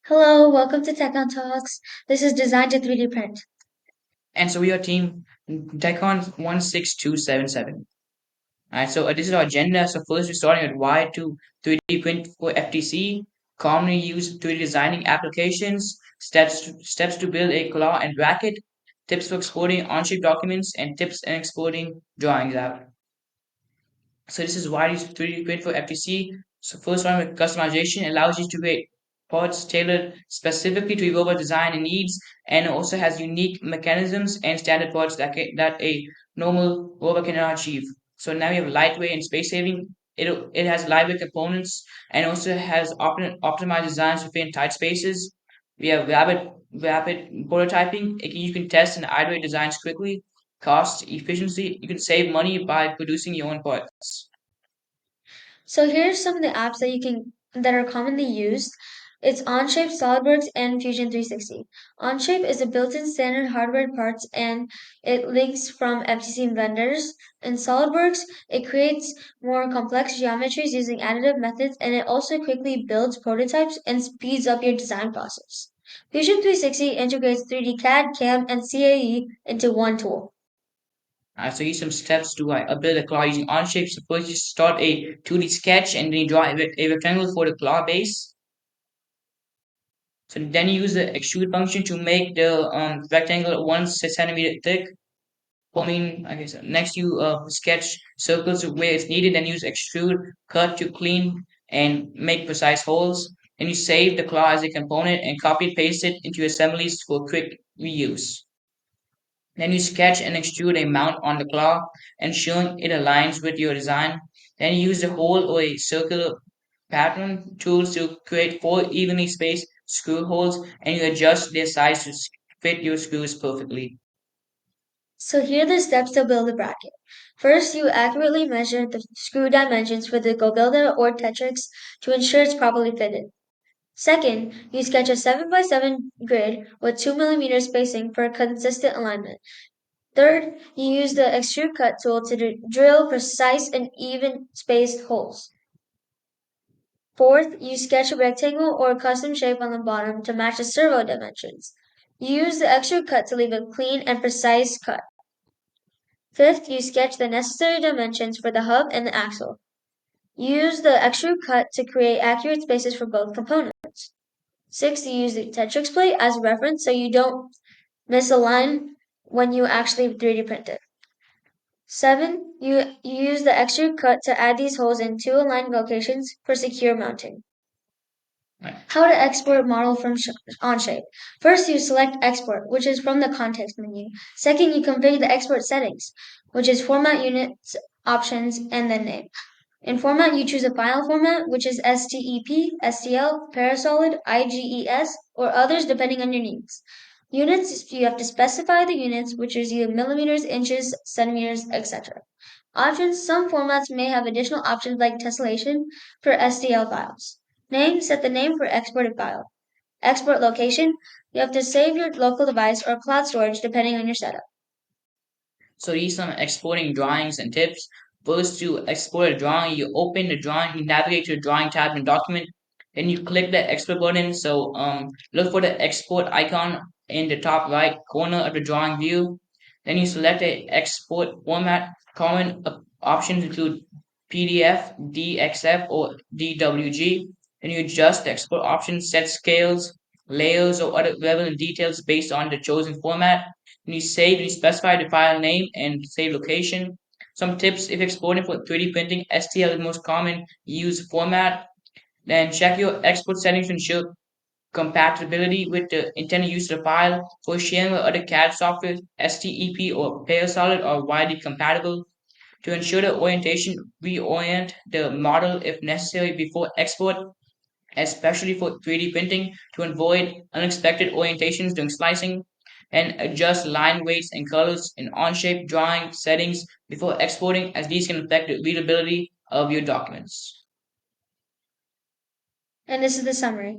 Hello, welcome to Tekon Talks. This is designed to 3D print. And so we are team Tekon 16277. Alright, so this is our agenda. So first we're starting with why to 3D print for FTC, commonly used 3D designing applications, steps to build a claw and bracket, tips for exporting on-chip documents, and tips in exporting drawings out. So this is why you 3D print for FTC. So first one with customization allows you to create parts tailored specifically to your robot design and needs, and also has unique mechanisms and standard parts that a normal robot cannot achieve. So now you have lightweight and space saving. It has lightweight components and also has optimized designs to fit in tight spaces. We have rapid prototyping. You can test and iterate designs quickly. Cost efficiency. You can save money by producing your own parts. So here's some of the apps that are commonly used. It's Onshape, SolidWorks, and Fusion 360. Onshape is a built-in standard hardware parts and it links from FTC vendors. In SolidWorks, it creates more complex geometries using additive methods and it also quickly builds prototypes and speeds up your design process. Fusion 360 integrates 3D CAD, CAM, and CAE into one tool. So here's some steps to build a claw using Onshape. So first you start a 2D sketch and then you draw a rectangle for the claw base. So then you use the extrude function to make the rectangle 1 centimeter thick. I guess next you sketch circles where it's needed, then use extrude cut to clean and make precise holes. Then you save the claw as a component and copy and paste it into assemblies for quick reuse. Then you sketch and extrude a mount on the claw, ensuring it aligns with your design. Then you use a hole or a circular pattern tools to create four evenly spaced screw holes, and you adjust their size to fit your screws perfectly. So here are the steps to build a bracket. First, you accurately measure the screw dimensions for the Gobilda or Tetrix to ensure it's properly fitted. Second, you sketch a 7 by 7 grid with 2 mm spacing for consistent alignment. Third, you use the extrude cut tool to drill precise and even spaced holes. Fourth, you sketch a rectangle or a custom shape on the bottom to match the servo dimensions. You use the extrude cut to leave a clean and precise cut. Fifth, you sketch the necessary dimensions for the hub and the axle. Use the extrude cut to create accurate spaces for both components. Sixth, you use the Tetrix plate as a reference so you don't misalign when you actually 3D print it. Seven, you use the extrude cut to add these holes in two aligned locations for secure mounting. Right. How to export model from Onshape. First, you select Export, which is from the context menu. Second, you configure the export settings, which is Format Units, Options, and then Name. In format, you choose a file format, which is STEP, STL, Parasolid, IGES, or others depending on your needs. Units, you have to specify the units, which is either millimeters, inches, centimeters, etc. Options, some formats may have additional options like tessellation for STL files. Name, set the name for exported file. Export location, you have to save your local device or cloud storage depending on your setup. So these are some exporting drawings and tips. First, to export a drawing, you open the drawing, you navigate to the drawing tab in document, then you click the export button. So look for the export icon in the top right corner of the drawing view. Then you select a export format. Common options include PDF, DXF, or DWG. Then you adjust the export options, set scales, layers, or other relevant details based on the chosen format. Then you save and you specify the file name and save location. Some tips if exporting for 3D printing, STL is the most common used format. Then check your export settings to ensure compatibility with the intended use of the file. For sharing with other CAD software, STEP or Parasolid are widely compatible. To ensure the orientation, reorient the model if necessary before export, especially for 3D printing, to avoid unexpected orientations during slicing, and adjust line weights and colors in on-shape drawing settings before exporting, as these can affect the readability of your documents. And this is the summary.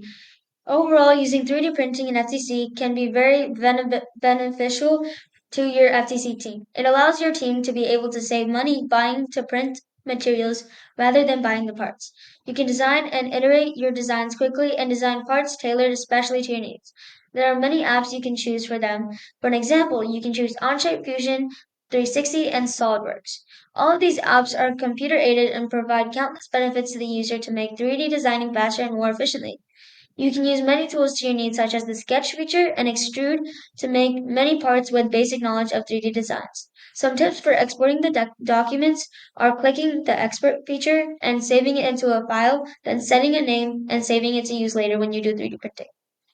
Overall, using 3D printing in FTC can be very beneficial to your FTC team. It allows your team to be able to save money buying to print materials rather than buying the parts. You can design and iterate your designs quickly and design parts tailored especially to your needs. There are many apps you can choose for them. For an example, you can choose Onshape Fusion, 360, and SolidWorks. All of these apps are computer aided and provide countless benefits to the user to make 3D designing faster and more efficiently. You can use many tools to your needs, such as the Sketch feature and Extrude, to make many parts with basic knowledge of 3D designs. Some tips for exporting the documents are clicking the export feature and saving it into a file, then setting a name and saving it to use later when you do 3D printing.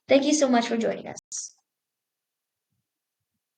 Thank you so much for joining us.